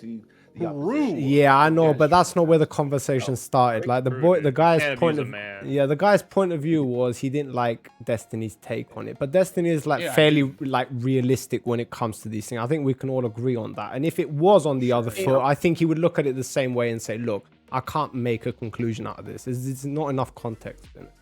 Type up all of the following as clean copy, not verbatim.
the opposition. Yeah, I know, but that's not where the No. conversation started. Like the Dude, guy's can't point abuse of a man. yeah, the guy's point of view was he didn't like Destiny's take on it, but Destiny is like Yeah, I fairly didn't. like realistic when it comes to these things. I think we can all agree on that. And if it was on the other foot, I think he would look at it the same way and say, "Look, I can't make a conclusion out of this. There's not enough context in it."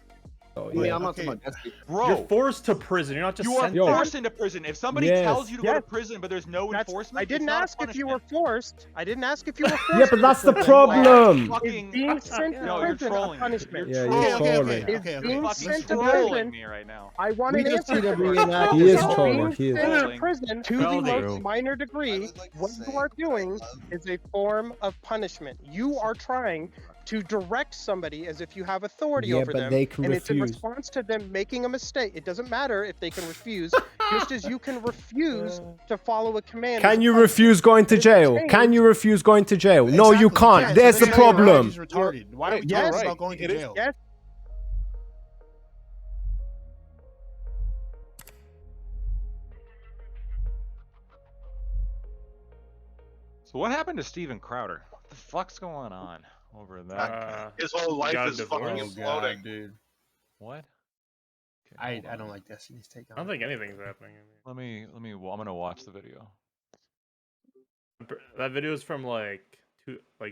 So, I mean, yeah. I'm not talking about Destiny. Bro, You're forced to prison. You're not just you are sent Yo. there. forced into prison. If somebody Yes. tells you to go to Yes. prison, but there's no enforcement, I didn't it's not a ask if you were punishment. forced. I didn't ask if you were forced. Yeah, but that's the to problem. Fucking, Is being sent to no, you're prison a trolling me. punishment? You're Yeah, you're trolling me. trolling. Is You're being fucking sent to trolling prison? me right now. I want We an just answer. need to to this. reenact He is Is trolling, being he is. sent to Trolling. prison to the Trolling. most minor degree, what you are doing is a form of punishment. You are trying to direct somebody as if you have authority Yeah, over but them, they can and it's in refuse. response to them making a mistake. It doesn't matter if they can refuse, just as you can refuse to follow a command. as Can a you punishment. refuse going to jail? Can you refuse going to jail? No, you can't. There's the problem. He's retarded. Why are we Yes. talking about going to jail? Yes. So what happened to Steven Crowder? What the fuck's going on over there? His whole life got is divorced. fucking Oh exploding. god, dude. What? Okay, I hold on. don't like Destiny's take I on don't it. think anything's happening. Let me. I'm gonna watch the video. That video is from like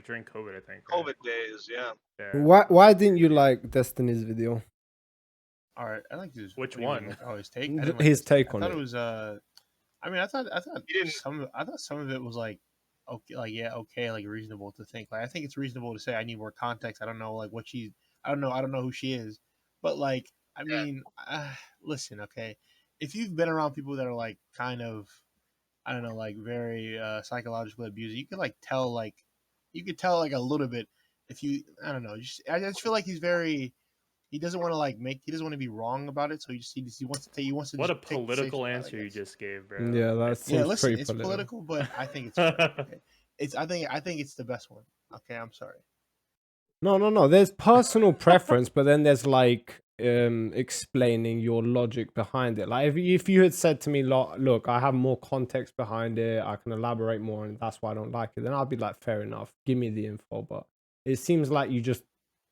during COVID, I think. Right? COVID days, yeah. Yeah. Why didn't you like Destiny's video? All right, I like his. Which what do you mean, one? like, oh, his take. I didn't like His take I on thought it. it was. I mean, I thought You didn't- some of it was like, okay, like yeah, okay, like reasonable to think. Like I think it's reasonable to say I need more context. I don't know, like what she. I don't know who she is, but like I mean, listen, okay, if you've been around people that are like kind of, I don't know, like very psychologically abused, you could like tell like, you could tell like a little bit if you, I don't know, I just feel like he's very. He doesn't want to like make. He doesn't want to be wrong about it. So he wants to take. He wants to. What a just take the safe political spot, I answer you guess. just gave, bro. Yeah, that seems Yeah, listen, pretty it's political, but I think it's okay. I think it's the best one. Okay, I'm sorry. No. There's personal preference, but then there's like explaining your logic behind it. Like if you had said to me, look, I have more context behind it, I can elaborate more, and that's why I don't like it, then I'd be like, fair enough, give me the info. But it seems like you just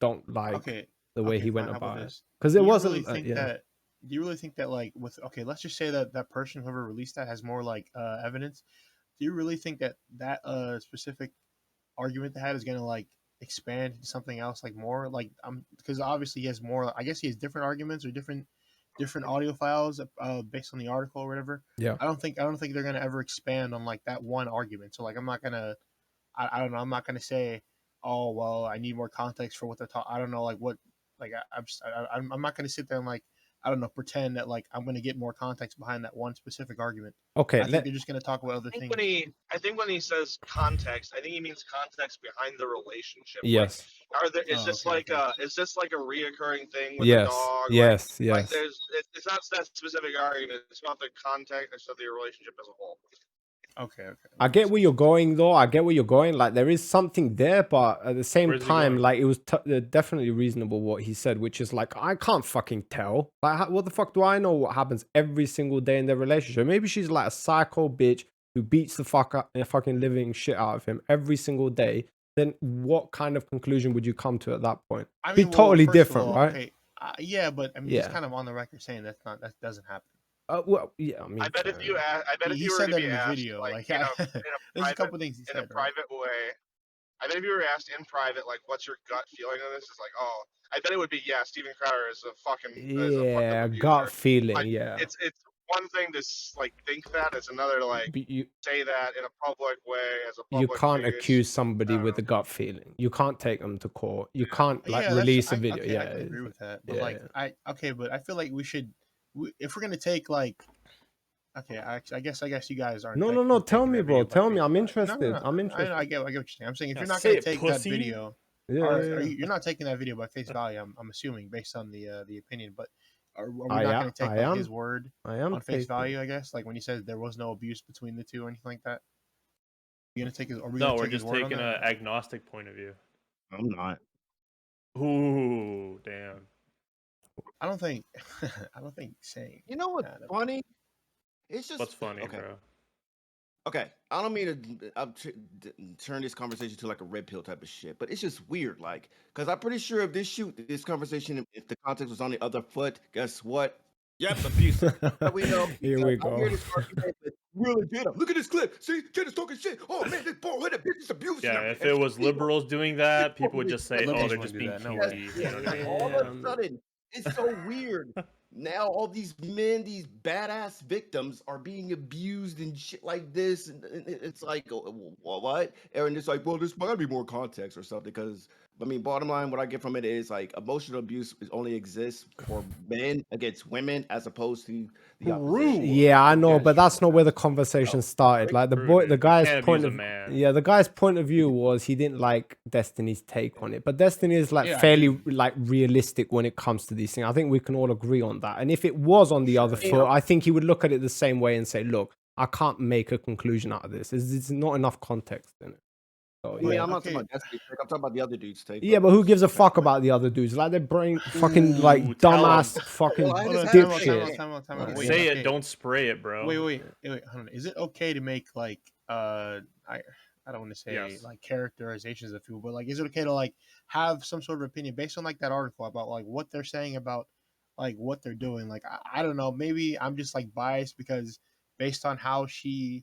don't like Okay, the way okay, he went fine, how about about it, this? because Do it you wasn't. really think yeah. that? Do you really think that like with okay, let's just say that that person whoever released that has more like evidence. Do you really think that that specific argument they had is gonna like expand into something else like more like because obviously he has more. I guess he has different arguments or different audio files based on the article or whatever. Yeah. I don't think they're gonna ever expand on like that one argument. So like I'm not gonna I don't know. I'm not gonna say, oh well, I need more context for what they're talking. I don't know like what like I'm not gonna sit there and like I don't know pretend that like I'm gonna get more context behind that one specific argument. Okay. I think they're just gonna talk about other I things. think when he says context, I think he means context behind the relationship. Yes. Like, is Oh, this okay, like okay. is this like a reoccurring thing with Yes. the dog? Yes. Like Yes. it's not that specific argument. It's about the context of the relationship as a whole. Okay. I get where you're going, though. I get where you're going. Like, there is something there, but at the same Where's he time, going? like, it was definitely reasonable what he said, which is like, I can't fucking tell. Like, what the fuck do I know what happens every single day in their relationship? Maybe she's like a psycho bitch who beats the fucking living shit out of him every single day. Then what kind of conclusion would you come to at that point? I mean, Be well, totally first of different, all, right? Okay, yeah, but I mean, Yeah. he's kind of on the record saying that doesn't happen. Well, yeah, I mean, I bet if you He were said to that be in the asked, video. Like, in a there's a couple things he in a said. Right? private way, I bet if you were asked in private, like, what's your gut feeling on this? It's like, oh, I bet it would be, yeah, Steven Crowder is a fucking yeah, abuser. gut feeling, But yeah. it's one thing to like think that. It's another to like But say that in a public way as a you public can't figure. accuse somebody with know. a gut feeling. You can't take them to court. You can't like Yeah, release a I video. okay, yeah, I can agree with that. But yeah, like, but I feel like we should, if we're gonna take like, okay, I guess you guys aren't. No. Tell taking me, that bro. video by Tell me. face I'm value. interested. No. I'm interested. I get what you're saying. I'm saying if Yeah, you're not say gonna it, take pussy. that video, Yeah, you're not taking that video by face value. I'm assuming based on the opinion, but are we I not am- gonna take I like, am- his word I am on face taking- value? I guess like when he says there was no abuse between the two or anything like that. You gonna take his? Are we No, gonna we're take his just word on taking an that? agnostic point of view. I'm not. Ooh, damn. I don't think saying. You know what's Nah, funny? It's just What's funny, okay. bro? Okay, I don't mean to turn this conversation to like a red pill type of shit, but it's just weird, like, because I'm pretty sure if this conversation, if the context was on the other foot, guess what? Yep, abusive. But we know. Here we I go. hear this argument, but really did. Look at this clip. See, kid is talking shit. Oh man, this bald-headed bitch is abusing. Yeah, him. if And it she- was liberals doing that, people would just say, Liberals "Oh, they're wouldn't just do being that, no cutesy." way. You know what I mean? all of a sudden, it's so weird. Now all these men, these badass victims, are being abused and shit like this, and it's like, what? And it's like, well, there's gotta be more context or something. Because I mean, bottom line, what I get from it is like emotional abuse only exists for men against women, as opposed to the opposition. Yeah, I know, Yeah, but sure. that's not where the conversation started. Like the True, boy, dude. the You guy's can't point abuse of a man. yeah, the guy's point of view was he didn't like Destiny's take on it, but Destiny is like Yeah, I fairly didn't. like realistic when it comes to these things. I think we can all agree on that. And if it was on the other foot, I think he would look at it the same way and say, "Look, I can't make a conclusion out of this. There's not enough context in it." So, I mean, yeah. I'm not Okay. talking about Destiny's take. I'm talking about the other dude's take. Yeah, but who gives a fuck about the other dudes? Like their brain fucking like Ooh, tell 'em. dumbass fucking Well, I Hold on, understand. dipshit. time out. Right, Wait, Say okay. it, don't spray it, bro. Wait. Hold on. Is it okay to make like I don't want to say Yes. like characterizations of people, but like is it okay to like have some sort of opinion based on like that article about like what they're saying about like what they're doing? Like I don't know, maybe I'm just like biased because based on how she's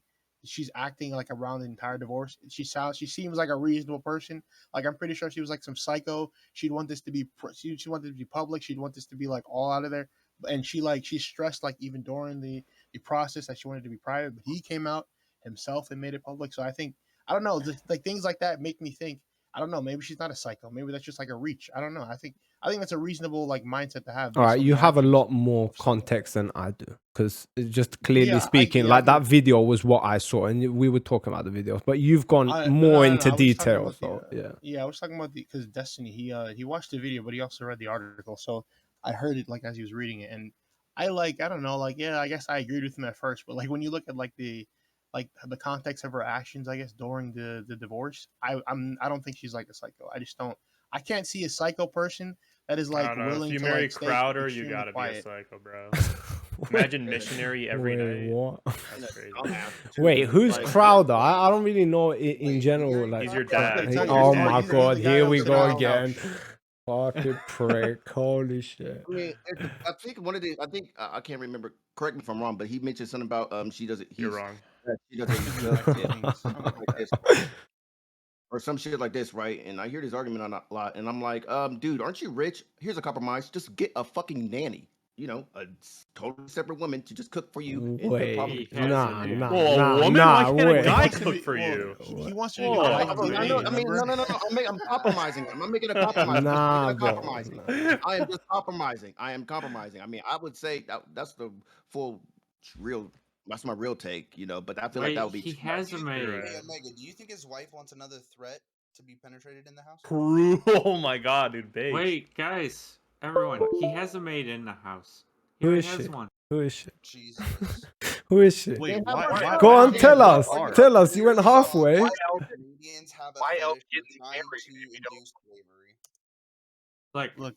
acting like around the entire divorce, she seems like a reasonable person. Like I'm pretty sure she was like some psycho. She'd want this to be she'd want it to be public. She'd want this to be like all out of there. And she stressed like even during the process that she wanted to be private, but he came out himself and made it public. So I don't know, just, like things like that make me think. I don't know. Maybe she's not a psycho. Maybe that's just like a reach. I don't know. I think that's a reasonable like mindset to have. All right, based on you the have a actions lot more of someone. context than I do, because just clearly Yeah, speaking, yeah, like I that video was what I saw, and we were talking about the videos, but you've gone No, more no, into I was talking detail. about So yeah, I was talking about because Destiny he watched the video, but he also read the article. So I heard it like as he was reading it, and I don't know, like yeah, I guess I agreed with him at first, but like when you look at like the context of her actions, I guess during the divorce, I don't think she's like a psycho. I just don't. I can't see a psycho person that is I like don't know. If willing you to marry like stay Crowder, you extremely gotta quiet. be a psycho, bro. Imagine missionary every wait, night. what? That's crazy. Wait, who's Like, Crowder? I don't really know in Wait, general. you're Like, He's your Crowder? dad. It's not oh your dad. my He's the god, guy here that we was go in the again. couch. Fucking prick! Holy shit! I mean, I think one of the, I think I can't remember. Correct me if I'm wrong, but he mentioned something about she doesn't. You're wrong. She doesn't Like judge feelings, him something like like that. this, or some shit like this, right? And I hear this argument on a lot, and I'm like, dude, aren't you rich? Here's a compromise: just get a fucking nanny. You know, a totally separate woman to just cook for you. And you'll Wait, probably nah, Whoa, nah, Whoa, a nah, woman? nah, Why can't a wait. guy He wants to cook be- for well, you? He wants you to be Whoa. the I wife mean, beater, no, remember? I'm compromising. I'm making a compromise. Nah, I'm bro. compromising. Nah. I am just compromising. I am compromising. I mean, I would say that's the full real. That's my real take, you know. But I feel like that would be he too much. has a maid. Right. Hey, Omega, do you think his wife wants another threat to be penetrated in the house? Oh my god, dude, base. Wait, guys, everyone, he has a maid in the house. He Who already is has she? one. Who is she? Jesus. Who is she? Wait, Go Go why on, did tell he us. go Tell us. You went There's, halfway. why Canadians have a why else fetish for isn't he trying married to if you don't? induce slavery. Like, Look,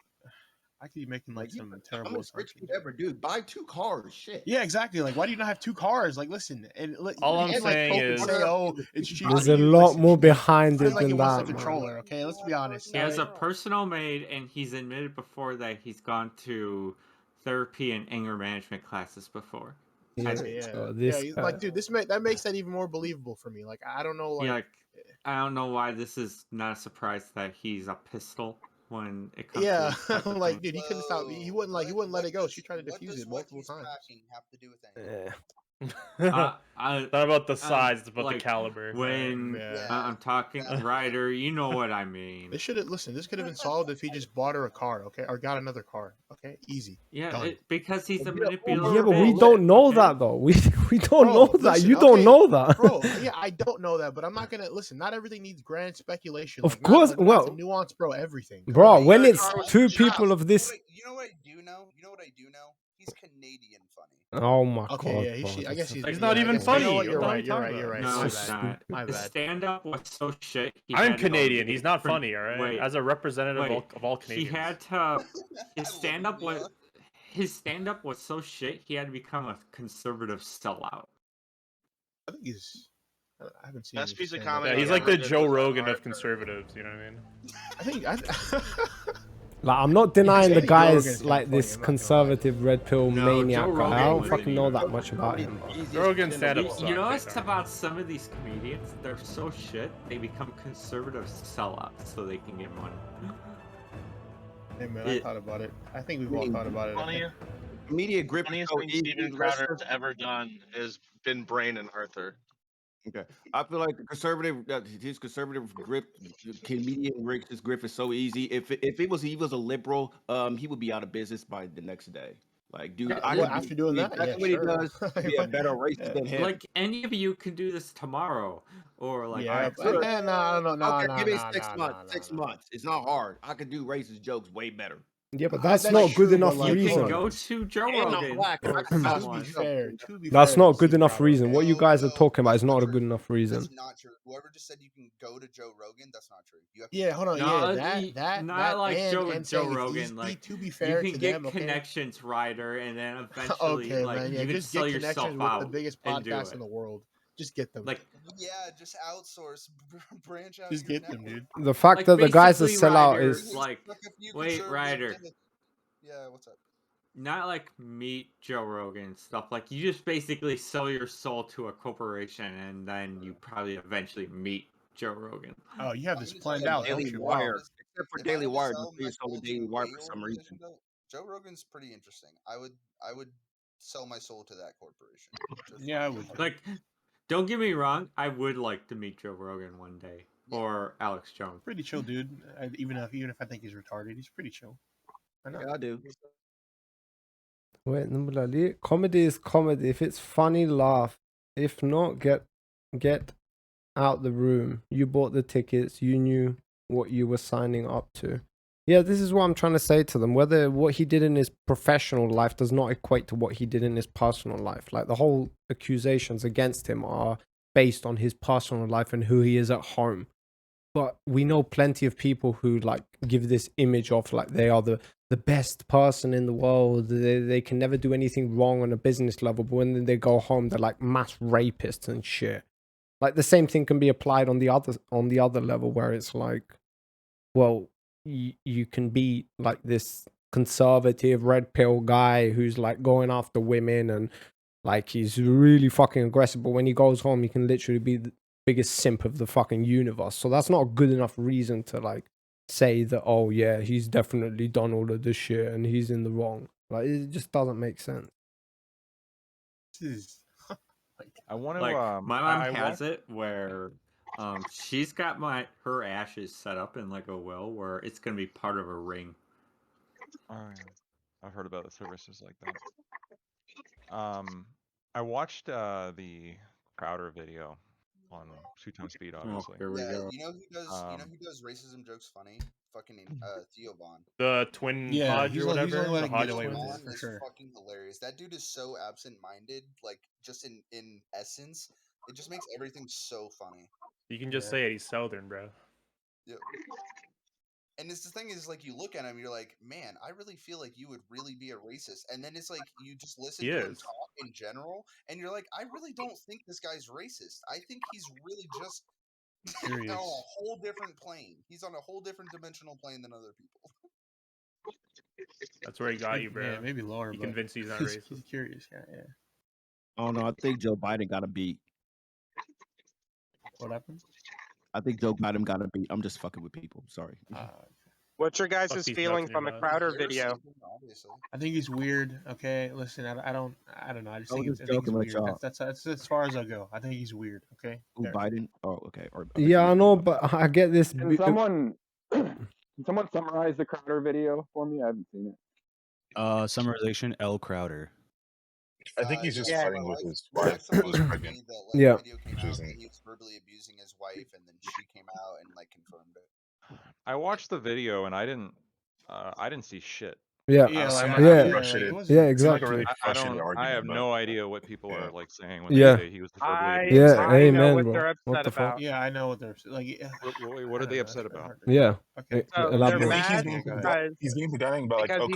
I could be making like some I'm terrible as rich assumptions. as ever, dude. Buy 2 cars, shit. Yeah, exactly. Like, why do you not have 2 cars? Like, listen, and All I'm you can't, like, saying poke and is- say, "Oh, it's cheap." There's to a you. lot Listen, more behind feels it like he than wants that, to man. control her. Okay, let's be honest. he has a personal maid, and he's admitted before that he's gone to therapy and anger management classes before. Yeah, Yeah, so yeah. this He's guy. like, dude, that makes that even more believable for me. Like, I don't know, Yeah, like, I don't know why this is not a surprise that he's a pistol when it comes yeah, to this type of like, thing. dude, he couldn't stop. He wouldn't let it go. She tried to defuse it multiple What times. does cracking have to do with anything? Yeah. It's not about the size, it's about like, the caliber. When Yeah. I'm talking Yeah. Ryder, you know what I mean. They should have listened. This could have been solved if he just bought her a car, okay, or got another car, okay, easy. Yeah, Done. because he's a Yeah, manipulative. Yeah, but we bitch, don't know okay? that though. We don't Bro, know that. listen, You don't okay, know that, Bro, yeah, I don't know that, but I'm not gonna listen. Not everything needs grand speculation. Of Like, course, not, well, well- nuance, bro. Everything, come bro. on. When Yeah, it's Charles, 2 shut people up. of this. You know what I do know? You know what I do know? He's Canadian funny. Oh my Okay, god. yeah, bro, I guess this he's. is- He's not I even guess- funny. You know what? What You're the hell right. are You're you right. You're talking right. No, My it's bad. not. My The bad. stand-up was so shit. He I'm had to go Canadian. He's not different- funny, all right? Wait, As a representative wait, of all he Canadians. had to. I His love stand-up India. was. His stand-up was so shit. He had to become a conservative sellout. I think he's. I haven't seen Best his piece of stand-up. comedy Yeah, he's ever like the did Joe was that Rogan of Arthur. conservatives. You know what I mean? I think Like, I'm not denying the Andy Joe Rogan's guy's kinda like funny, this I'm not gonna lie. conservative red pill No, maniac Joe guy. I Rogan don't was fucking know that funny. much about him. Joe Rogan's stand-up You sucks. know I what's think. about some of these comedians? They're so shit, they become conservative sellouts so they can get money. Hey man, I thought about it. I think we've all thought about it. Funny, Media grip is funniest so thing easy. Steven Crowder has ever done is been Brain and Arthur. Okay, I feel like the conservative, his conservative grip, comedian Rick's grip is so easy. If he was a liberal, he would be out of business by the next day. Like, dude, I Well, could after doing do that, exactly yeah, what he sure. does, be a better racist Yeah. than him. Like any of you can do this tomorrow, or like Yeah, I but could. no, Okay, give me no, 6 no, months. no, 6 no. months. It's not hard. I could do racist jokes way better. Yeah, but that's That's not good true, enough but, like, You reason. can go to Joe And I'm Rogan black. or I can To someone. be fair, That's not good Steve enough Crowder, reason. okay? What you guys are No, talking about that's is not a true. good enough reason. That's not true. Whoever just said you can go to Joe Rogan, that's not true. You have to Yeah, hold on. No, Yeah, not like Joe and Joe saying Rogan. Like to be you fair can to get them, okay? connections, Ryder, and then eventually, Okay, like man. Yeah, you can just sell get yourself connections with the out biggest and do podcast it. in the world. Just get them. Like yeah, just outsource, branch out. Just your get them, network. dude. The fact Like, that the guy's a basically, sellout Ryder, is like, Fuck a few wait, conservative Ryder, minutes. Yeah, what's up? not like meet Joe Rogan and stuff. Like you just basically sell your soul to a corporation, and then you probably eventually meet Joe Rogan. Oh, you have this I'm gonna planned tell you, out, don't Daily you? Wire, Wow. except for If I Daily had to Wire, sell but please my sold soul the to Daily a Wire gay for some organization, reason. though, Joe Rogan's pretty interesting. I would sell my soul to that corporation. Just Yeah, I for would. money. Like, don't get me wrong, I would like to meet Joe Rogan one day, or Alex Jones. Pretty chill, dude. Even if I think he's retarded, he's pretty chill. I know. Yeah, I do. wait, comedy is comedy. If it's funny, laugh. If not, get out the room. You bought the tickets. You knew what you were signing up to. Yeah, this is what I'm trying to say to them. Whether what he did in his professional life does not equate to what he did in his personal life. Like the whole accusations against him are based on his personal life and who he is at home. But we know plenty of people who like give this image of like they are the best person in the world. They can never do anything wrong on a business level, but when they go home, they're like mass rapists and shit. Like the same thing can be applied on the other level where it's like, well, you can be like this conservative red pill guy who's like going after women and like he's really fucking aggressive, but when he goes home, he can literally be the biggest simp of the fucking universe. So that's not a good enough reason to like say that, oh yeah, he's definitely done all of this shit and he's in the wrong. Like it just doesn't make sense. I want to. Like my mom I has it where she's got her ashes set up in like a will where it's gonna be part of a ring. Oh, yeah. I've heard about the services like that. I watched the Crowder video on 2x speed, obviously. Here we go. You know who does racism jokes funny? Fucking Theo Vaughn. The twin Yeah, Hodge he's or like- he's whatever. only The letting Hodge Theo Theo twins. Vaughn Vaughn for is sure. fucking hilarious. That dude is so absent-minded, like just in essence. It just makes everything so funny. You can just Yeah. say it. He's Southern, bro. Yep. And it's the thing is, like, you look at him, you're like, man, I really feel like you would really be a racist. And then it's like you just listen He to him is. talk in general, and you're like, I really don't think this guy's racist. I think he's really just Curious. on a whole different plane. He's on a whole different dimensional plane than other people. That's where he got you, bro. Yeah, maybe lower. He but convinced you he's not he's racist. curious. Yeah. Oh no, I think Joe Biden got a beat. What happened? I think Joe Biden got a beat. I'm just fucking with people. Sorry. What's your Fuck guys' these feelings nuts in on the your mouth. Crowder You're video? sleeping, obviously. I think he's weird. Okay, listen, I don't know. I just I was think, just I think he's joking with weird. y'all. That's as far as I go. I think he's weird. Okay. Who, There. Biden? Oh, okay. Or Yeah, I know, but I get this. Can someone summarize the Crowder video for me? I haven't seen it. Summarization: L. Crowder. I think he's just yeah, fighting with his My wife wife that told was me pregnant. that Yeah. video came out and he was verbally abusing his wife, and then she came out and like confirmed it. I watched the video and I didn't see shit. Yeah, Yeah, It like, seemed I- like yeah, a yeah, frustrated, like, it yeah, it seemed like a exactly. really frustrated I argument. have but no idea what people yeah. are like saying when Yeah. they say he was verbally I abusing. Yeah, I know amen, what bro. they're What upset the fuck? about. Yeah, I know what they're like. What are they upset about? Yeah. Okay. So they're Elaborate. mad Yeah, go ahead. because He's being pedantic, but like, because oh,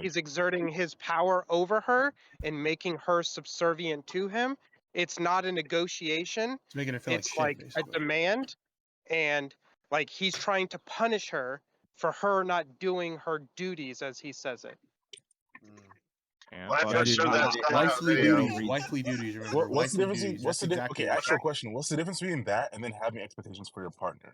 he's exerting his power over her and making her subservient to him. it's not a negotiation. It's making her feel It's like like shit, a basically. demand, and like he's trying to punish her for her not doing her duties, as he says it. Yeah. Well, I'm Yeah, not dude, sure that's not how Wifely video. duties. Wifely duties. Remember, What's the wifely difference? duties. What's That's the difference? exactly Okay, what. actual question. What's the difference between that and then having expectations for your partner?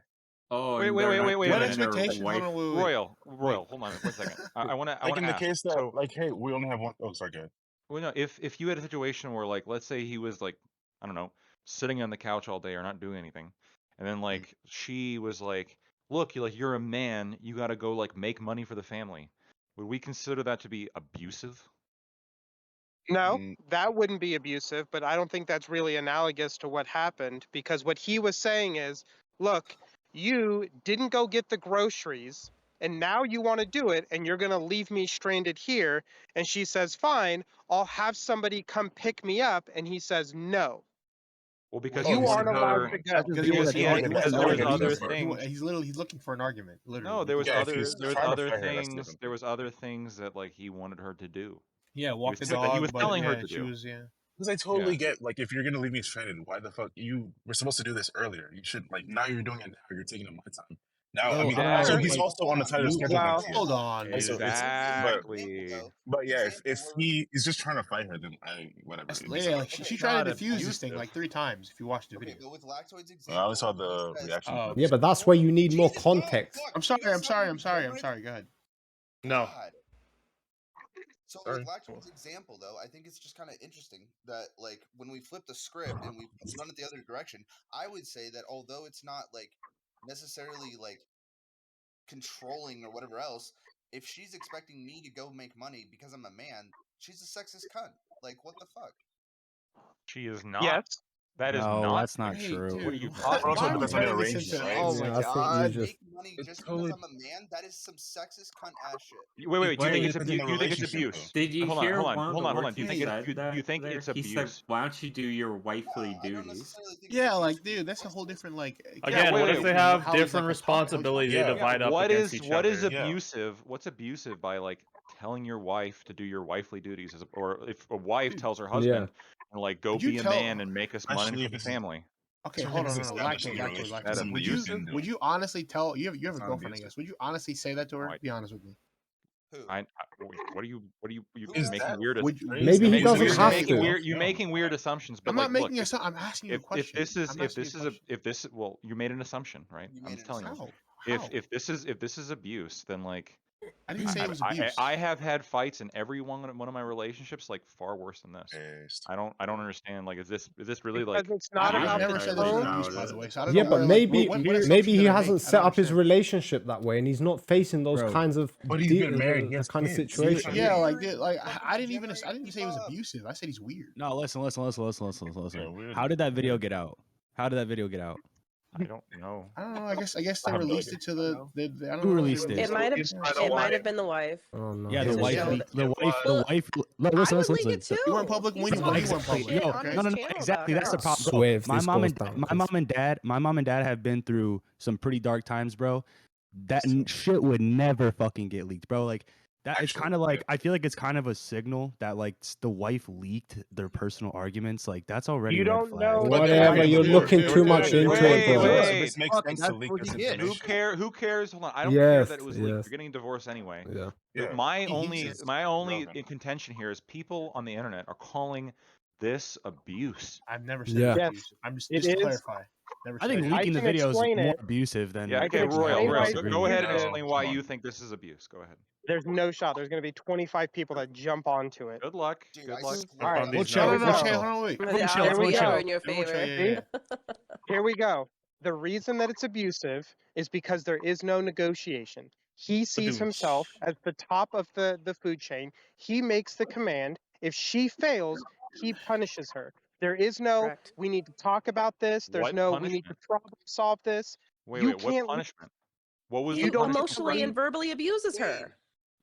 Oh, Wait, and wait, they're wait, not wait, wait, What doing wait. their expectations? Hold wife. on, wait. Royal, hold on 1 second. I want to Like in the ask. case that, So, like, hey, we only have one. Oh, sorry, good. well, no, if you had a situation where, like, let's say he was like, I don't know, sitting on the couch all day or not doing anything, and then like she was like, look, you're a man, you got to go like make money for the family. Would we consider that to be abusive? No, Mm, that wouldn't be abusive, but I don't think that's really analogous to what happened, because what he was saying is, look, you didn't go get the groceries and now you want to do it and you're going to leave me stranded here. And she says, fine, I'll have somebody come pick me up. And he says, no, Well, because Oh, he you he's wanted aren't allowed her. to That's go. Because he yeah, wants, Because he had, okay. because That's there was okay. other That's different. things. he's literally he's looking for an argument. Literally. No, there was Yeah, if other he's there was trying to other fight her, that's things. different. There was other things that like he wanted her to do. Yeah, He walk was the that he dog, was but telling her yeah, to she do. was Because I Yeah. totally get, like, if you're gonna leave me stranded, why the fuck you were supposed to do this earlier? You should, like, now you're doing it now. You're taking up my time. Now, I No, mean, I don't know. so Sure. he's Like, also on a tighter You schedule than Well, she is. hold on, Like, so dude. it's, Exactly. but yeah, if Example where he is just trying to fight her, then whatever. That's, It'd be yeah, something. like she Okay, tried to Not defuse this thing abusive. like 3 times. If you watch the okay, video. but with Lactoid's I only example, saw he the says, reaction. Oh, yeah, okay. but that's where you need more Jesus, no, context. fuck, I'm you sorry. guys I'm sorry. haven't I'm sorry. I'm done it? sorry. Go ahead. No. God. So with Sorry. Lactoid's example, though, I think it's just kind of interesting that, like, when we flip the script and we run it the other direction, I would say that although it's not like necessarily like controlling or whatever else, if she's expecting me to go make money because I'm a man, she's a sexist cunt. Like, what the fuck? She is not. yes. That is No, not. that's not Hey, true. What are dude, you But talking also, why it are we depends on the turning this into? arrangement, right? Oh my Yeah, I think God. you just Make money It just totally, because I'm a man? That is some sexist cunt ass shit. Wait. Do you totally think it's depends on abuse? the You think it's relationship, though. abuse? Did you hear one of the Hold on. words Do you he think said you think there? it's He said, abuse? "Why don't you do your Yeah, wifely I don't duties?" necessarily think Yeah, it's like, abuse. dude, that's a whole different like. Again, wait, what wait, if they wait. have how he's, different like, a talk- responsibilities they Yeah. divide up What against is each what is other? Yeah. abusive? What's abusive by like telling your wife to do your wifely duties, or if a wife Dude, tells her yeah. husband, like, go would you be a tell? man and make us money Especially for if the it's family? Okay, especially hold if on, it's no, establishing a Lactoid. relationship. That Something that Would you've you abusive. been would doing. you honestly tell you? You It's have a not girlfriend, I abusive. guess. Would you honestly say that to her? Right. Be honest with me. Who? What are you you're Who Is would I making that tell? weird? Would you? crazy? Maybe You're, he ma- doesn't you're have making to. weird. You're No. making weird assumptions. But I'm like, not making look, a. I'm asking you a if question. this is I'm if asking you this a is a question. if this well, you made an assumption, right? You I'm made just an telling you. assumption. How? If this is abuse, then like I didn't say it was I abuse. have had fights in every one of my relationships like far worse than this. Based. I don't understand. Like, is this really Because like it's not I've about never the said this was tone. abuse, by the way. So I don't Yeah, know but where, like, maybe what maybe assumption he did I make? hasn't I set don't up his understand. relationship that way, and he's not facing those Bro, kinds of But he's getting married. He the has kind of kids. situation. Yeah, Weird. like, dude, like Fucking I didn't even degenerate say it was fuck. abusive. I said he's weird. No, listen. Yeah, weird. How did that video Weird. get out? How did that video get out? I don't know. I don't know. I guess they I have no released idea. it to the I don't Who know. released They it? It might have. It's by the It might wife. have been the wife. Oh no. Yeah, the Because it wife showed. leaked. The It wife. was. Look, I listen. would leak it too. You weren't public when He you No, were posted exactly. public. shit Yo, on Okay. his no, channel exactly. about That's the her. problem, bro. Swear if My this mom goes and down, my 'cause- mom and dad have been through some pretty dark times, bro. Shit would never fucking get leaked, bro. Like that. It's Actually, kind of like yeah. I feel like it's kind of a signal that like the wife leaked their personal arguments. Like that's already You red don't flag. know. But Whatever, okay, you're but looking dude, too much dude, into Wait, it, bro. wait. This makes Fuck, sense that's to leak what this he gets. information. Who cares? Hold on. I don't Yes, care that it was leaked. yes. You're getting a divorce anyway. Yeah. Yeah. My He's only just relevant. contention here is people on the internet are calling this abuse. I've never said Yeah. it was Yes, abusive. I'm just it to is. clarify. Never I said think it. I leaking the can video is explain more it. abusive than Yeah, I okay, can Royal, explain why it's disagreeing go with ahead it. and abusive. explain why you think this is abuse. Go ahead. There's no shot. There's going to be 25 people that jump onto it. Good luck. Dude, Good I luck. swear All to right. God, We'll if chill. Here we No, We'll go. Shay, chill. hold on, wait. The We'll chill. Here we algorithm go. in your No, Shay, favor. yeah. Here we go. The reason that it's abusive is because there is no negotiation. He sees himself as the top of the food chain. He makes the command. If she fails, he punishes her. There is no, Correct. we need to talk about this. There's What no, we need to punishment? problem solve this. Wait, You what can't, punishment? What was He you the don't get punishment? to emotionally leave. and verbally abuses her.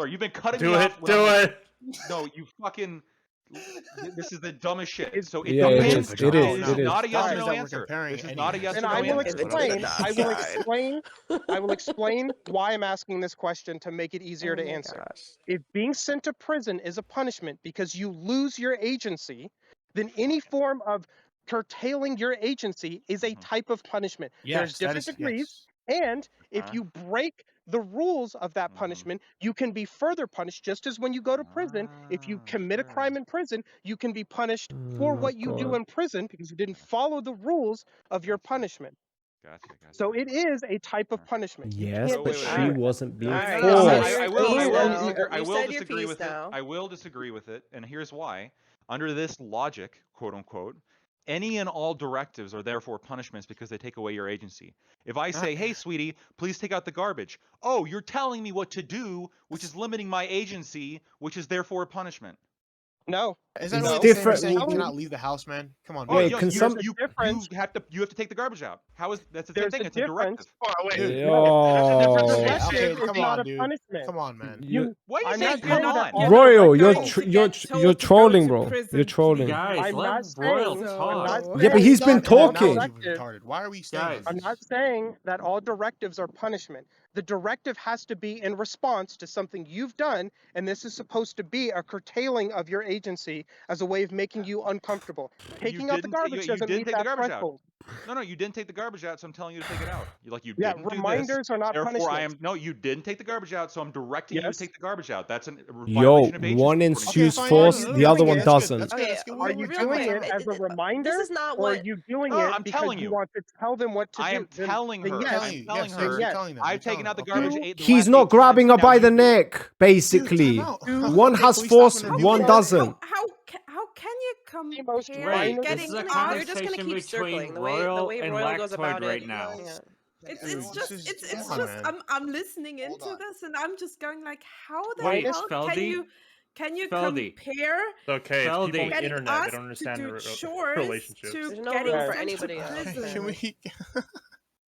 Fleur, you've been cutting Do me it. off. When Do I'm like, it. no, you fucking This is the dumbest shit. So it Yeah, it depends. is. It This is. is It is. not a yes or Problem is no that we're answer. comparing This is any not a yes And or no I will answer. explain why I'm asking this question to make it easier to answer. If being sent to prison is a punishment because you lose your agency, then any form of curtailing your agency is a type of punishment. There's Yes, that different is degrees, yes. and if you break the rules of that punishment, you can be further punished. Just as when you go to prison, if you commit a crime in prison, you can be punished for my what you do God. in prison because you didn't follow the rules of your punishment. Gotcha. So it is a type of punishment. You Yes, can't but wait, she wait. wasn't being All right, No, you forced. said I your will. piece now. I You will said your disagree piece with it. now. I will disagree with it, and here's why. Under this logic, quote unquote, any and all directives are therefore punishments because they take away your agency. If I say, "Hey, sweetie, please take out the garbage," oh, you're telling me what to do, which is limiting my agency, which is therefore a punishment. No. Is that It's really the same different. as saying you Well, cannot leave the house, man? Come on, Oh, man. Wait, yo, can you, some? There's a you difference. have to take the garbage out. How is that's the same There's thing? a It's a difference. directive. Oh wait, Dude, there's a difference It's a between Yo, okay, directive. come It's not on, a dude. punishment. Come on, man. you, Why are you I'm saying not come saying that on? all Royal, you're directives. you're trolling, bro. You're prison, trolling. please. Guys, I'm let not Royal saying. I'm talk. not Yeah, but saying he's been that all talking. directives. Retarded. Why are we saying Guys, I'm this? not saying that all directives are punishment. The directive has to be in response to something you've done, and this is supposed to be a curtailing of your agency as a way of making you uncomfortable. Taking out the garbage You doesn't didn't meet take the that garbage out. threshold. No, you didn't take the garbage out, so I'm telling you to take it out. You Yeah, didn't do this. reminders are not Therefore, punishments. you didn't take the garbage out, so I'm directing you to Yes. take the garbage out. That's a Yo, violation of agency. one according to Okay, ensues fine. force, Let the me other get one it. That's good. doesn't. That's good. That's good. Are you real doing quick. it as a reminder, This is not or are what. you doing No, it I'm because telling you you. want to tell them what to I do? am telling then her. yes, I'm telling Yes, then her. yes. telling them. I've taken out the garbage You- the He's last not 8 grabbing times. her by Now the you do. neck, Dude, basically. time out. One Okay, has can we stop force, and How review one that? doesn't. how can you The most compare wait, minor this is getting a us? You're just gonna conversation keep circling between the way Royal and Royal goes Lactoid about right it. now. Yeah. It's Dude, it's just this is it's come it's on, just man. I'm listening Hold into on. this and I'm just going like, how the Wait, minus hell Feldy? can you Feldy. compare Okay, it's people on Feldy. the getting internet. They us don't to understand do the chores relationships. to There's no getting room for sent to anybody else. Okay, prison? can we?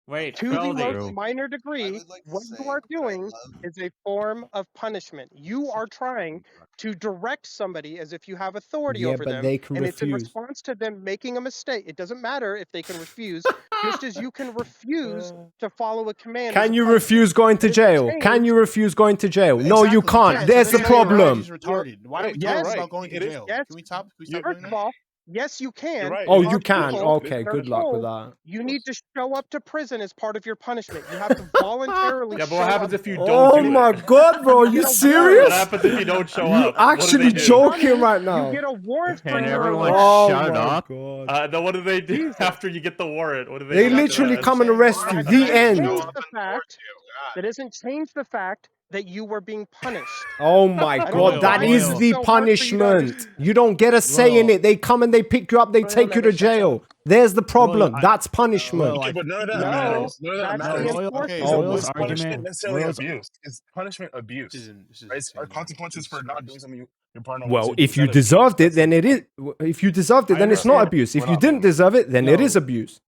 Wait, To the Feldy. most minor I degree, would like to what say you are that I doing love. is a form of punishment. You are trying to direct somebody as if you have authority Yeah, over but them, they can and it's in refuse. response to them making a mistake. It doesn't matter if they can refuse, just as you can refuse to follow a command. as Can a you punishment. refuse going to It doesn't jail? Can change- you refuse going to jail? No, you Exactly, can't. So There's the then your problem. analogy is retarded. Why are we Yes, talking about going to jail? Yes. Can we stop? Can we stop First doing of that? all, yes, you can. right. Oh, It There is- you are can. people Okay, that are good luck with told that. you need to show up to prison as part of your punishment. You have to voluntarily Yeah, but show what happens up. if you don't Oh do my it? god, bro, are you get a What serious? happens if you don't show You up? What do actually they do? joking right You now? get a warrant for Can your everyone arrest. Oh shut my up? god. Then what do they do Jesus. after you get the warrant? What do they They do after literally that? come and arrest you. That The doesn't end. change Go the up and fact. you. God. That doesn't change the fact that you were being punished. Oh my I don't god, know that why is this is the so hard for you to understand. punishment. You don't get a say in Royal. it. They come and they pick you up, they Royal take you never to shuts jail. up. There's the problem. Royal, That's punishment. Royal, Okay, but none of that No, matters. None of that that's no, the matters. Royal. Okay, enforcement. Oh Royal's my Is punishment argument. necessarily Royal's abuse? Is punishment abuse? This is Right? Are insane, man. consequences for Jesus not doing Christ. something your partner wants Well, you to do? if Is you that abuse? deserved it, That's then the it is. If you deserved it, I then it's not understand. abuse. If We're you not didn't being. deserve it, then it is No, abuse.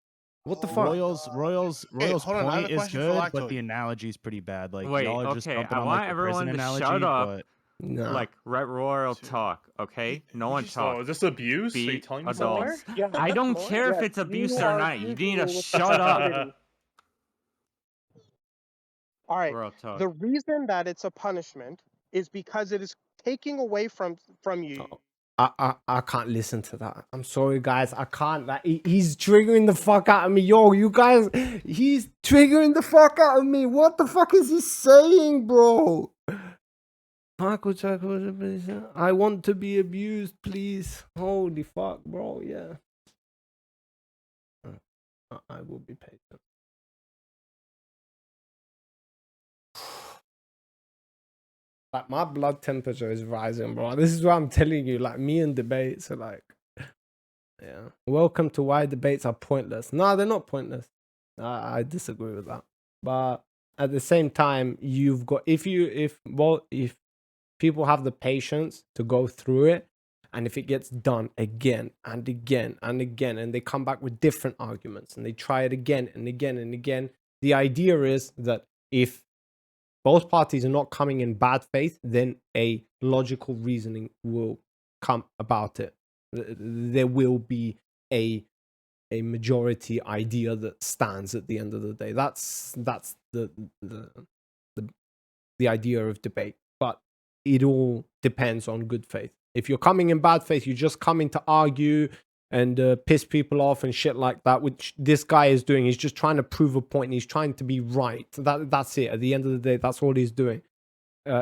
What the Oh fuck? my Royal's God. Royal's Hey, Royal's hold on. I have point a is question for good, but Lactoid. the analogy is pretty bad. Like Wait, y'all are just okay, jumping I on want like the everyone prison to analogy, shut up. but No. Like, let Royal Dude. talk, okay? No You one just- Oh, talk. is this abuse? Are you Be telling me something? More? adults. Yeah. I don't More? care if Yes, it's abuse you or are not. You need to using with shut up. stupidity. All right. Royal talk. The reason that it's a punishment is because it is taking away from you. I can't listen to that. I'm sorry, guys. I can't. Like, he's triggering the fuck out of me. Yo, you guys, he's triggering the fuck out of me. What the fuck is he saying, bro? Michael Jack, I want to be abused, please. Holy fuck, bro. Yeah. I will be patient. Like, my blood temperature is rising, bro. This is what I'm telling you. Like, me and debates are like, yeah. Welcome to why debates are pointless. No, they're not pointless. I disagree with that. But at the same time, you've got, if people have the patience to go through it, and if it gets done again and again and again, and they come back with different arguments, and they try it again and again and again, the idea is that if both parties are not coming in bad faith, then a logical reasoning will come about it. There will be a majority idea that stands at the end of the day. That's the idea of debate. But it all depends on good faith. If you're coming in bad faith, you're just coming to argue and piss people off and shit like that, which this guy is doing. He's just trying to prove a point. And he's trying to be right. That's it. At the end of the day, that's all he's doing.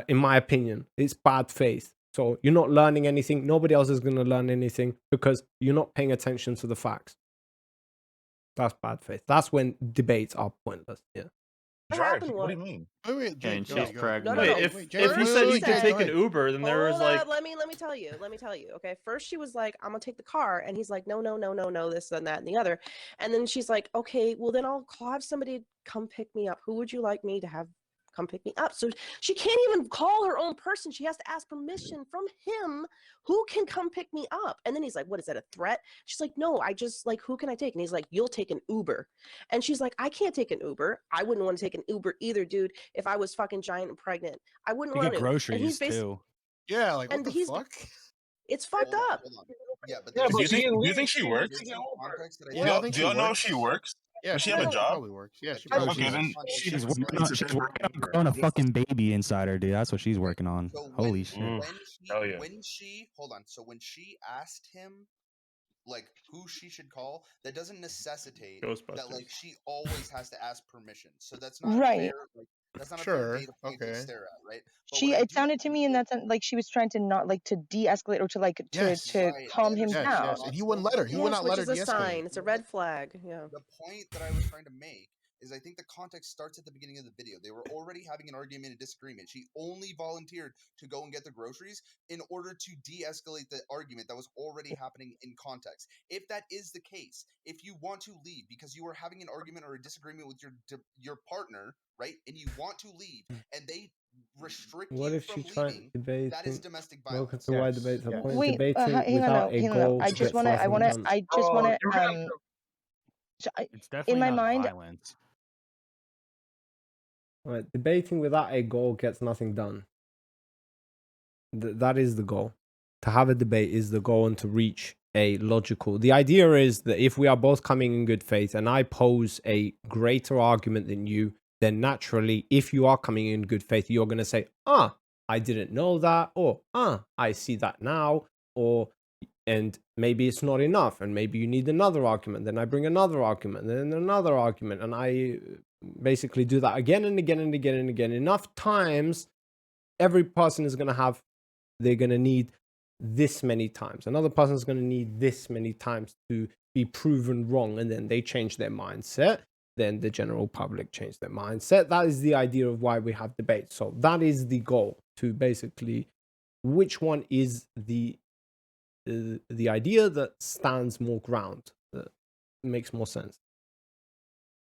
In my opinion, it's bad faith. So you're not learning anything. Nobody else is going to learn anything because you're not paying attention to the facts. That's bad faith. That's when debates are pointless. Yeah. Drive. happened What do was you mean? Wait, Jake, And go, she's go. pregnant. No, no, Wait, no. if Wait, if Jake, you said you wait, could Jake, take go an ahead. Uber, then there was Hold like up, let me tell you. Let me tell you. Okay, first she was like, "I'm gonna take the car," and he's like, "No, no, no, no, no, this and that and the other," and then she's like, "Okay, well then I'll have somebody come pick me up. Who would you like me to have come pick me up?" So she can't even call her own person. She has to ask permission from him. Who can come pick me up? And then he's like, "What is that? A threat?" She's like, "No, I just like, who can I take?" And he's like, "You'll take an Uber." And she's like, "I can't take an Uber. I wouldn't want to take an Uber either, dude. If I was fucking giant and pregnant, I wouldn't To want get to." And he's groceries basically, too. Yeah, like what and the he's, fuck? it's fucked Hold on, up. hold on. Yeah, but Yeah, there's but some, do you think she works? there's some context that I Yeah, think I Do think do she y'all know if works. she works? Yeah, Does she she have a works. She job? probably works. Yeah, she Bro, probably Okay, she's then works. she she's has working money on, to she's pay for working on Uber. growing a fucking baby inside her, dude. That's what she's right. working on. So Holy shit. Hell yeah. when she hold on, so when she asked him like who she should call, that doesn't necessitate that Ghostbusters. like she always has to ask permission. So that's not Right. fair. Like that's not a fair Sure. data point to Okay. stare at, right? But She what I it do sounded to me in that sense like she was trying to not like to de-escalate or to like Yes. to right, I calm him understand Yes, down. yes. And he wouldn't let her. He would Yes, not which let her is a de-escalate. sign. It's a red flag. Yeah. the point that I was trying to make is I think the context starts at the beginning of the video. They were already having an argument and disagreement. She only volunteered to go and get the groceries in order to de-escalate the argument that was already happening in context. If that is the case, if you want to leave because you are having an argument or a disagreement with your partner, right, and you want to leave and they restrict What you if from she tried leaving, that is debating? domestic Welcome violence. to Why Yes. Debates Are Yes. Point. Wait, Debating hang on without now, a hang on now. goal I just gets wanna nothing done. I just wanna so It's in definitely my not mind violence. Right, debating without a goal gets nothing done. That is the goal. To have a debate is the goal and to reach a logical. The idea is that if we are both coming in good faith and I pose a greater argument than you, then naturally, if you are coming in good faith, you're going to say, I didn't know that, or I see that now, or and maybe it's not enough, and maybe you need another argument. Then I bring another argument, then another argument, and I basically do that again and again and again and again. Enough times, every person is going to have, they're going to need this many times. Another person is going to need this many times to be proven wrong, and then they change their mindset. Then the general public change their mindset. That is the idea of why we have debates. So that is the goal, to basically, which one is the idea that stands more ground, that makes more sense.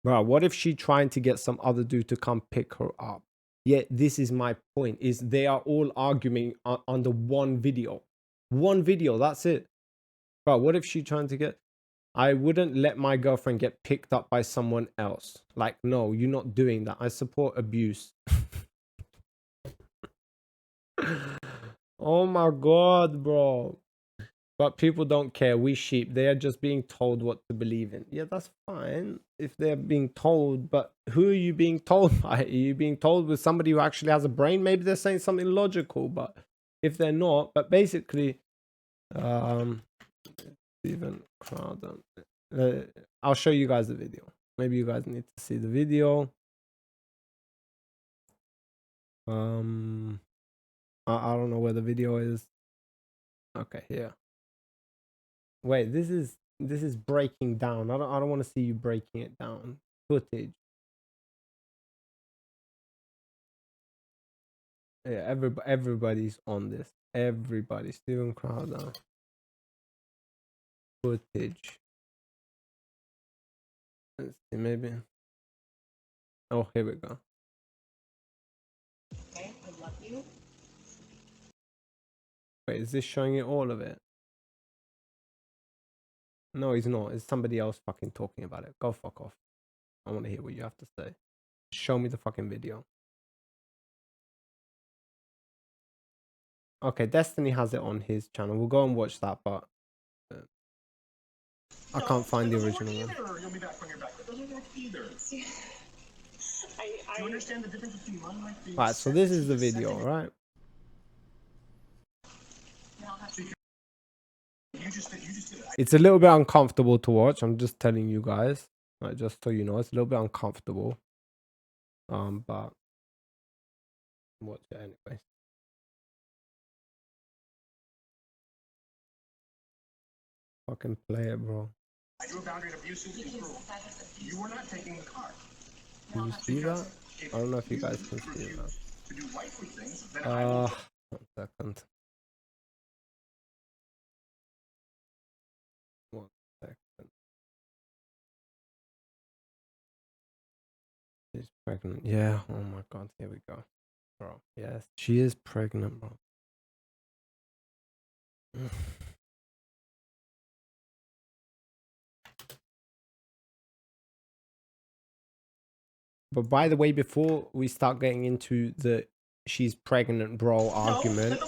Bro, what if she trying to get some other dude to come pick her up? Yet this is my point, is they are all arguing under one video. One video, that's it. Bro, what if she trying to get... I wouldn't let my girlfriend get picked up by someone else. Like, no, you're not doing that. I support abuse. Oh my god, bro. But people don't care. We sheep. They are just being told what to believe in. Yeah, that's fine if they're being told. But who are you being told by? Are you being told with somebody who actually has a brain? Maybe they're saying something logical. But if they're not, but basically, Steven Crowder. I'll show you guys the video. Maybe you guys need to see the video. I don't know where the video is. Okay, here. Wait, this is breaking down. I don't want to see you breaking it down. Footage. Yeah, everybody's on this. Everybody. Steven Crowder. Footage. Let's see, maybe. Oh, here we go. Okay, I love you. Wait, is this showing you all of it? No, he's not. It's somebody else fucking talking about it. Go fuck off. I want to hear what you have to say. Show me the fucking video. Okay, Destiny has it on his channel. We'll go and watch that, but I can't find the original one. You'll be back when you're back. It doesn't work either. Do you understand the difference between mine being Right, so this is the video, right? It's a little bit uncomfortable to watch. I'm just telling you guys, like, just so you know, it's a little bit uncomfortable. But watch it anyway. Fucking play it, bro. I drew a boundary of abusive and cruel. You were not taking the car. Can you see that? I don't know if you guys can see that. To do wifely things, then I will 1 second. 1 second. She's pregnant. Yeah. Oh my god. Here we go. Bro. Yes, she is pregnant, bro. But by the way, before we start getting into the she's pregnant, bro argument,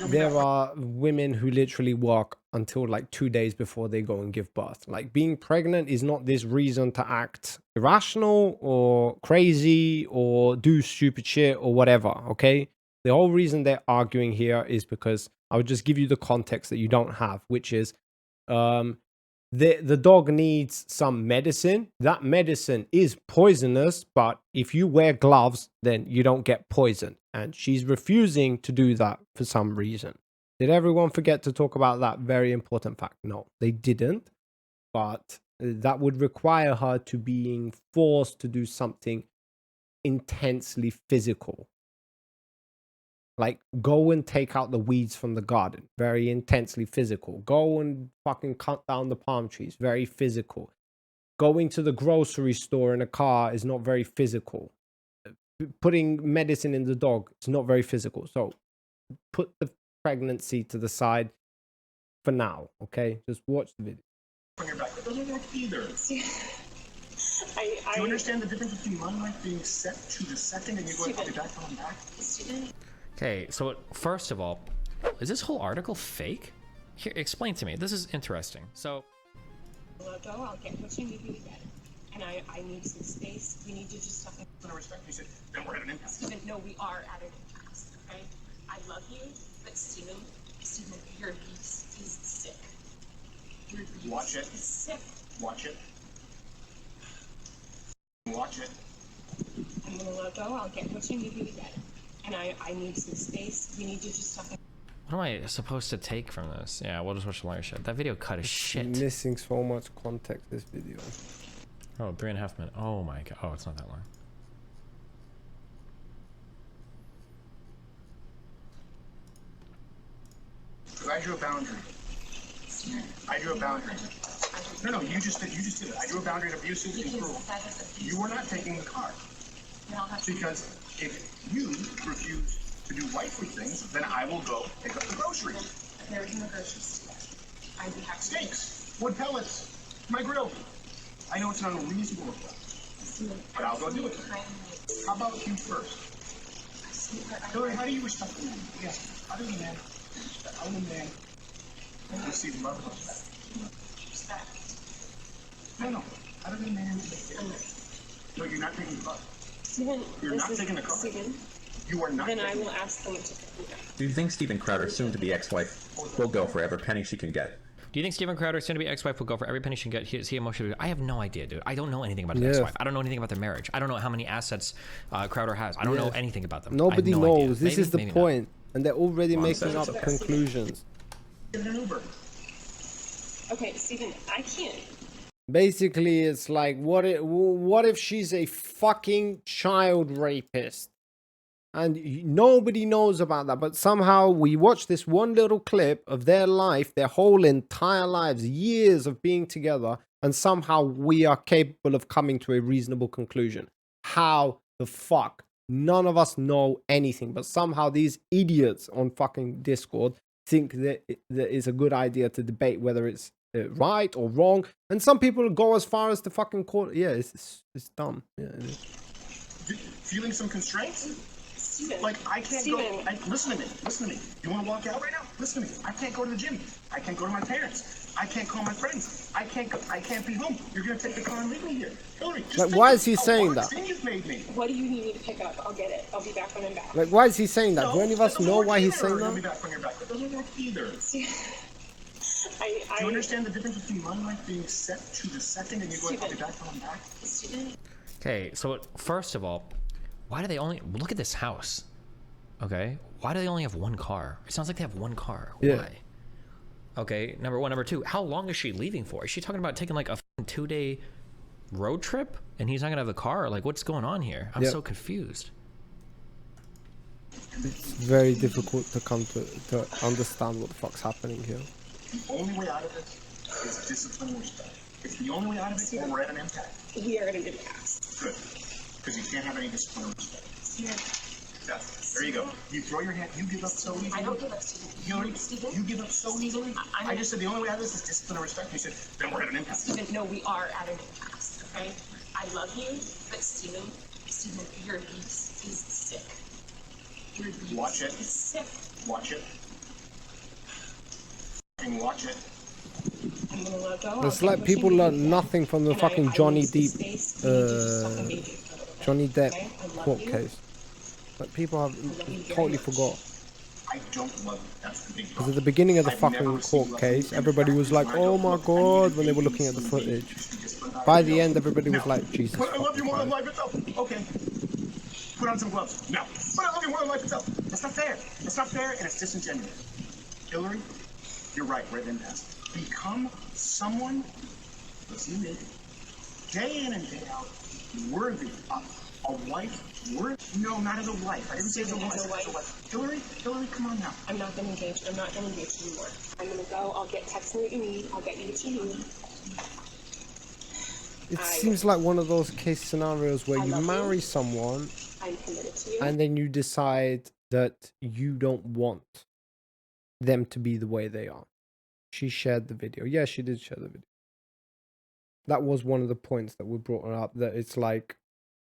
there are women who literally work until like 2 days before they go and give birth. Like, being pregnant is not this reason to act irrational or crazy or do stupid shit or whatever, okay? The whole reason they're arguing here is because I would just give you the context that you don't have, which is the dog needs some medicine. That medicine is poisonous, but if you wear gloves, then you don't get poisoned. And she's refusing to do that for some reason. Did everyone forget to talk about that very important fact? No, they didn't. But that would require her to being forced to do something intensely physical. Like, go and take out the weeds from the garden. Very intensely physical. Go and fucking cut down the palm trees. Very physical. Going to the grocery store in a car is not very physical. Putting medicine in the dog is not very physical. So put the pregnancy to the side for now, okay? Just watch the video. when you're back. It doesn't work either. Do you understand the difference between mine being set to the second and you going to back on back? Okay, so first of all, is this whole article fake? Here, explain to me. This is interesting. So, I'll get what you need me to get. And I need some space. We need to just stop. No respect. You said, then we're at an impasse. Stephen, no, we are at an impasse, okay? I love you, but Stephen, your abuse is sick. Your abuse Watch it. is sick. Watch it. Watch it. I'm gonna let go. I'll get what you need me to get. And I need some space. We need to just stop. what am I supposed to take from this? Yeah, we'll just watch the lawyer shit. That video cut as shit. Missing so much context, this video. Oh, 3.5 minutes. Oh my god. Oh, it's not that long. Because I drew a boundary. I drew a boundary. No, you just did it. I drew a boundary of abusive and cruel. You were not taking the car. Because if you refuse to do wifely things, then I will go pick up the groceries. There is no groceries today. I'd be happy. Steaks, wood pellets, my grill. I know it's not a reasonable request, but I'll go do it. How about you first? Hillary, how do you respect the man? Yes, how does a man respect? How does a man receive love and respect? No. How does a man respect? No, you're not taking the car. Stephen, You're not taking the car. Stephen, you are not. then I will ask someone to pick me up. Do you think Steven Crowder's soon-to-be ex-wife will go for every penny she can get? Do you think Steven Crowder's soon-to-be ex-wife will go for every penny she can get? Is he emotionally? I have no idea, dude. I don't know anything about his ex-wife. I don't know anything about their marriage. I don't know how many assets Crowder has. I don't know anything about them. Nobody I have no knows. idea. This Maybe, is the maybe point, and they're already making up conclusions. Get an Uber. Okay, Stephen, I can't. Basically, it's like, what if she's a fucking child rapist? And nobody knows about that, but somehow we watch this one little clip of their life, their whole entire lives, years of being together, and somehow we are capable of coming to a reasonable conclusion. How the fuck? None of us know anything, but somehow these idiots on fucking Discord think that it is a good idea to debate whether it's right or wrong, and some people go as far as to fucking call it. Yeah, it's dumb. Yeah, it is. Feeling some constraints? Like, I can't go. Listen to me. Listen to me. You want to walk out right now? Listen to me. I can't go to the gym. I can't go to my parents. I can't call my friends. I can't be home. You're gonna take the car and leave me here. Hillary, just Like, think why of is he how saying hard that? thing you've made me. What do you need me to pick up? I'll get it. I'll be back when I'm back. Like, why is he saying that? No, Do any of us that doesn't know work why he's either. saying You'll be that? back when you're back. That doesn't work either. See, Do you understand the difference between my life being set to the second and you going, I'll be back when I'm back? Okay, so first of all, why do they only look at this house? Okay, why do they only have one car? It sounds like they have one car. Yeah. Why? Okay, number one. Number two, how long is she leaving for? Is she talking about taking like a 2-day road trip and he's not gonna have the car? Like, what's going on here? I'm Yep. so confused. It's very difficult to come to understand what the fuck's happening here. The only way out of it is discipline and respect. It's the only way out of it, or we're at an impasse. We are at an impasse. Good. Because you can't have any discipline or respect. There you go. You throw your hand, you give up so easily. I don't give up, Stephen. Hillary, you give up so easily. I just said the only way out of this is discipline and respect. You said, then we're at an impasse. Stephen, no, we are at an impasse, okay? I love you, but Stephen, your abuse is sick. Your abuse Watch it. is sick. Watch it. And watch it. I'm gonna let go. It's like people learn nothing from the fucking Johnny Depp court case. Like, people have totally forgot. I don't love it. That's the big Because at the beginning of the fucking court case, everybody was like, oh my god, when they were looking at the footage. By the end, everybody was like, Jesus. But I love you more than life itself. Okay. Put on some gloves. No. But I love you more than life itself. That's not fair. That's not fair, and it's disingenuous. Hillary, you're right. We're at an impasse. Become someone, listen to me, day in and day out, worthy of a wife. No, not as a wife. I didn't say as a wife. As a wife. Hillary, come on now. I'm not gonna engage. I'm not gonna engage anymore. I'm gonna go. I'll text me what you need. I'll get you what you need. It seems like one of those case scenarios where you marry someone I'm committed to you. and then you decide that you don't want them to be the way they are. She shared the video. Yeah, she did share the video. That was one of the points that we brought up, that it's like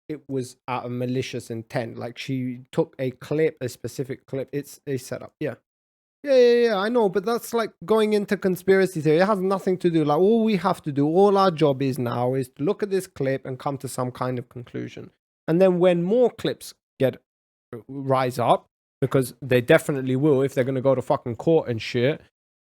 it was out of malicious intent. Like, she took a clip, a specific clip. It's a setup. Yeah. Yeah, I know, but that's like going into conspiracy theory. It has nothing to do. Like, all we have to do, all our job is now is to look at this clip and come to some kind of conclusion. And then when more clips rise up, because they definitely will if they're going to go to fucking court and shit,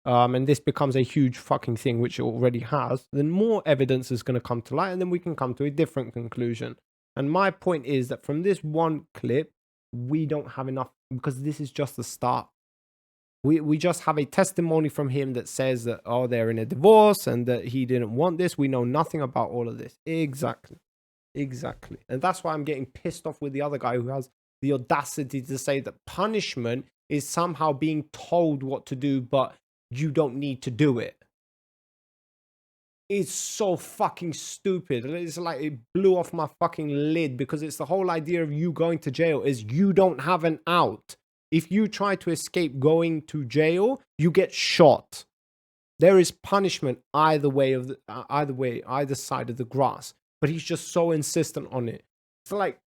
and this becomes a huge fucking thing, which it already has, then more evidence is going to come to light, and then we can come to a different conclusion. And my point is that from this one clip, we don't have enough, because this is just the start. We just have a testimony from him that says that, oh, they're in a divorce and that he didn't want this. We know nothing about all of this. Exactly. And that's why I'm getting pissed off with the other guy who has the audacity to say that punishment is somehow being told what to do, but you don't need to do it. It's so fucking stupid. It's like it blew off my fucking lid, because it's the whole idea of you going to jail is you don't have an out. If you try to escape going to jail, you get shot. There is punishment either side of the grass. But he's just so insistent on it. It's like,